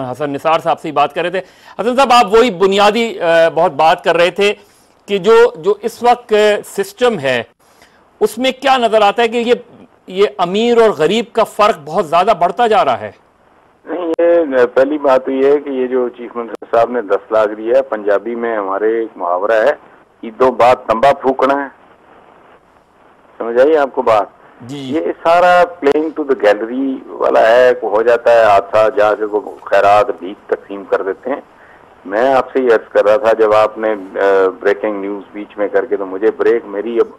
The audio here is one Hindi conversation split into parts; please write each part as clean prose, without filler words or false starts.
हसन निसार साहब से ही बात कर रहे थे। हसन साहब, आप वही बुनियादी बहुत बात कर रहे थे कि जो इस वक्त सिस्टम है उसमें क्या नजर आता है कि ये अमीर और गरीब का फर्क बहुत ज्यादा बढ़ता जा रहा है। नहीं, ये पहली बात तो ये है कि ये जो चीफ मिनिस्टर साहब ने 10 लाख दिया है, पंजाबी में हमारे एक मुहावरा है, ईदों बाद तंबा फूकना है। समझ आई आपको बात? ये सारा प्लेइंग टू द गैलरी वाला है। हो जाता है हादसा, जाके वो खैरात भीख तकसीम कर देते हैं। मैं आपसे ये अर्ज कर रहा था, जब आपने ब्रेकिंग न्यूज बीच में करके, तो मुझे ब्रेक, मेरी अब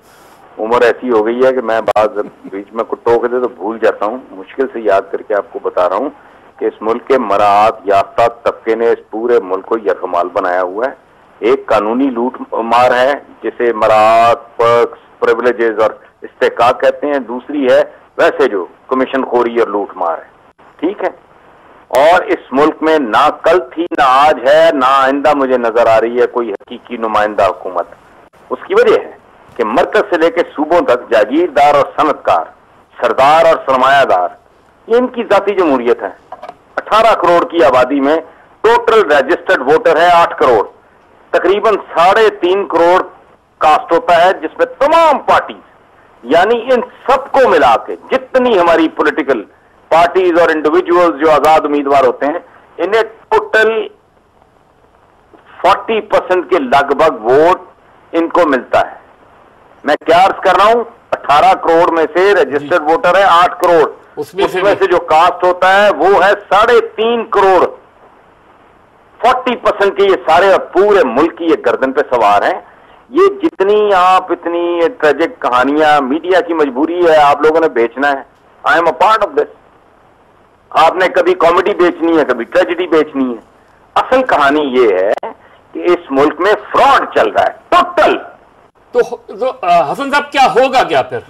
उम्र ऐसी हो गई है कि मैं बात बीच में कुछ टोक दे तो भूल जाता हूँ। मुश्किल से याद करके आपको बता रहा हूँ कि इस मुल्क के मराहत याफ्ता तबके ने इस पूरे मुल्क को यरगमाल बनाया हुआ है। एक कानूनी लूट मार है जिसे मराहत, पर्क्स, प्रिविलेजेस और इस्तेकाक कहते हैं। दूसरी है वैसे जो कमीशन खोरी और लूट मार है। ठीक है, और इस मुल्क में ना कल थी, ना आज है, ना आइंदा मुझे नजर आ रही है कोई हकीकी नुमाइंदा हुकूमत। उसकी वजह है कि मरकज से लेकर सूबों तक जागीरदार और सनतकार, सरदार और सरमायादार, इनकी जाती जमहूरियत है। 18 करोड़ की आबादी में टोटल रजिस्टर्ड वोटर है 8 करोड़। तकरीबन 3.5 करोड़ कास्ट होता है, जिसमें तमाम पार्टी, यानी इन सबको मिला के जितनी हमारी पॉलिटिकल पार्टीज और इंडिविजुअल्स जो आजाद उम्मीदवार होते हैं, इन्हें टोटल 40% के लगभग वोट इनको मिलता है। मैं क्या अर्ज कर रहा हूं, 18 करोड़ में से रजिस्टर्ड वोटर है 8 करोड़, उसमें से जो कास्ट होता है वो है 3.5 करोड़। 40% के ये सारे पूरे मुल्क की एक गर्दन पे सवार हैं। ये जितनी आप इतनी ट्रेजिक कहानियां, मीडिया की मजबूरी है, आप लोगों ने बेचना है। I am a part of this. आपने कभी कॉमेडी बेचनी है, कभी ट्रेजिडी बेचनी है। असल कहानी ये है कि इस मुल्क में फ्रॉड चल रहा है टोटल। तो हसन साहब, क्या होगा? क्या फिर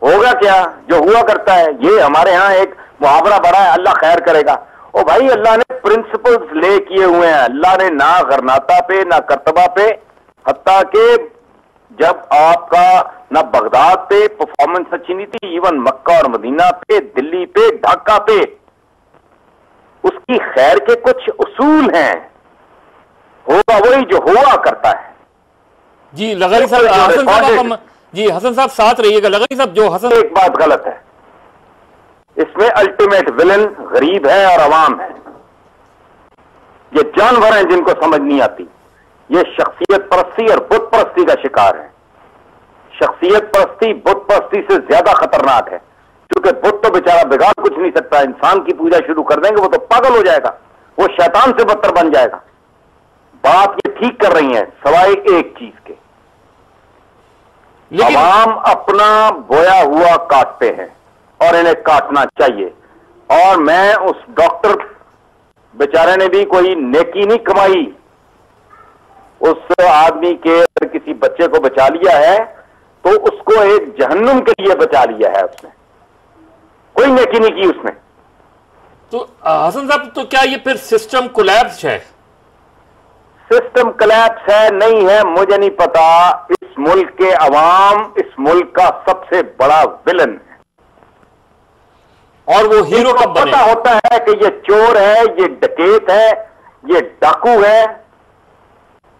होगा? क्या जो हुआ करता है। ये हमारे यहाँ एक मुहावरा बड़ा है, अल्लाह खैर करेगा। ओ भाई, अल्लाह ने प्रिंसिपल्स ले किए हुए हैं। अल्लाह ने ना गरनाता पे, ना करतबा पे, हत्ता के जब आपका ना बगदाद पे परफॉर्मेंस अच्छी नहीं थी, इवन मक्का और मदीना पे, दिल्ली पे, ढाका पे, उसकी खैर के कुछ उसूल हैं। होगा वही जो हुआ करता है। जी लगारी साहब, हसन साहब, जी हसन साहब साथ रहिएगा। लगारी साहब, जो हसन, एक बात गलत है, इसमें अल्टीमेट विलन गरीब है और अवाम है। ये जानवर हैं जिनको समझ नहीं आती। ये शख्सियत परस्ती और बुत परस्ती का शिकार है। शख्सियत परस्ती बुत परस्ती से ज्यादा खतरनाक है, क्योंकि बुत तो बेचारा बिगाड़ कुछ नहीं सकता। इंसान की पूजा शुरू कर देंगे वो तो पागल हो जाएगा, वो शैतान से बदतर बन जाएगा। बात ये ठीक कर रही है, सवाए एक चीज के, अवाम अपना बोया हुआ काटते हैं और इन्हें काटना चाहिए। और मैं उस डॉक्टर बेचारे ने भी कोई नेकी नहीं कमाई। उस आदमी के किसी बच्चे को बचा लिया है तो उसको एक जहन्नुम के लिए बचा लिया है उसने, कोई नेकी नहीं की उसने। तो हसन साहब, तो क्या ये फिर सिस्टम कोलैप्स है? सिस्टम कोलैप्स है नहीं है मुझे नहीं पता। इस मुल्क के अवाम इस मुल्क का सबसे बड़ा विलन है, और वो हीरो कब बने? पता होता है कि ये चोर है, ये डकैत है, ये डाकू है,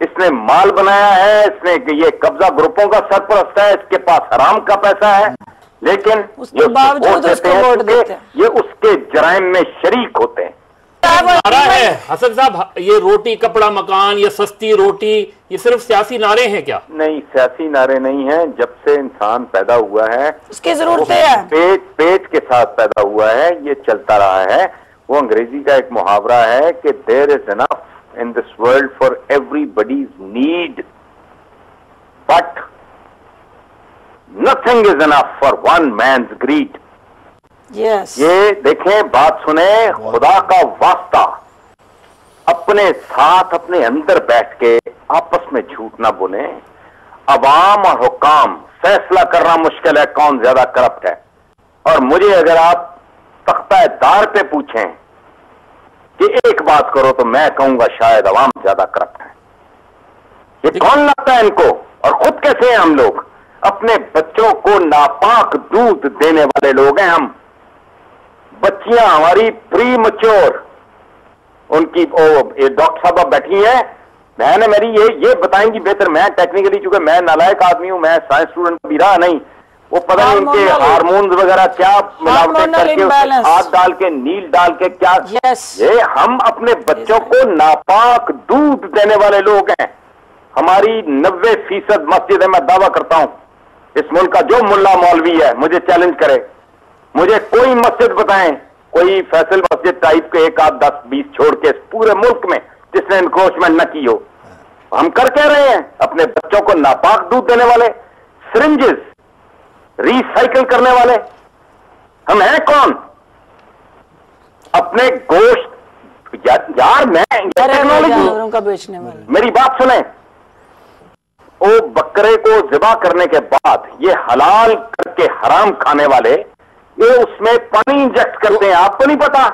इसने माल बनाया है, इसने ये कब्जा ग्रुपों का सरपरस्त है, इसके पास हराम का पैसा है, लेकिन उसके बावजूद उसको वोट देते हैं। ये उसके जराइम में शरीक होते हैं। नारा है हसन साहब, ये रोटी कपड़ा मकान, ये सस्ती रोटी, ये सिर्फ सियासी नारे हैं क्या? नहीं, सियासी नारे नहीं हैं। जब से इंसान पैदा हुआ है उसकी जरूरत है, पेट के साथ पैदा हुआ है, ये चलता रहा है। वो अंग्रेजी का एक मुहावरा है कि there is enough in this world for everybody's need, but nothing is enough for one man's greed. yes. ये देखें, बात सुने, खुदा का वास्ता, अपने साथ अपने अंदर बैठ के आपस में झूठ ना बोले। अवाम और हुकाम फैसला करना मुश्किल है कौन ज्यादा करप्ट है। और मुझे अगर आप तख्ता दार पे पूछें कि एक बात करो तो मैं कहूंगा शायद अवाम ज्यादा करप्ट है। ये कौन लगता है इनको? और खुद कैसे हैं हम लोग? अपने बच्चों को नापाक दूध देने वाले लोग हैं हम। बच्चियां हमारी प्री मैच्योर, उनकी डॉक्टर साहब अब बैठी हैं, बहन मेरी ये बताएंगी बेहतर। मैं टेक्निकली, चूंकि मैं नालायक आदमी हूं, मैं साइंस स्टूडेंट भी रहा नहीं, वो पता नहीं उनके हार्मोन वगैरह क्या मिलावटें करके, हाथ डाल के, नील डाल के क्या। ये हम अपने बच्चों को नापाक दूध देने वाले लोग हैं। हमारी 90% मस्जिद है, मैं दावा करता हूं इस मुल्क का, जो मुल्ला मौलवी है मुझे चैलेंज करे, मुझे कोई मस्जिद बताएं, कोई फैसल मस्जिद टाइप के 1 आध 10 20 छोड़ के पूरे मुल्क में जिसने इनक्रोचमेंट न की हो। हम कर कह रहे हैं अपने बच्चों को नापाक दूध देने वाले, सिरिंजेस रिसाइकिल करने वाले हम हैं कौन? अपने गोश्त यार मैं जानवरों का बेचने वाले। मेरी बात सुने, वो बकरे को ज़िबा करने के बाद ये हलाल करके हराम खाने वाले, ये उसमें पानी इंजेक्ट करते हैं, आपको नहीं पता?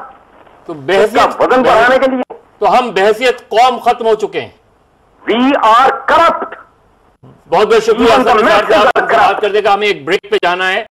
तो बहसियत वजन बढ़ाने के लिए तो हम बहसियत कौम खत्म हो चुके हैं। We are corrupt. बहुत बहुत शुक्रिया बात कर देगा। हमें एक ब्रेक पे जाना है।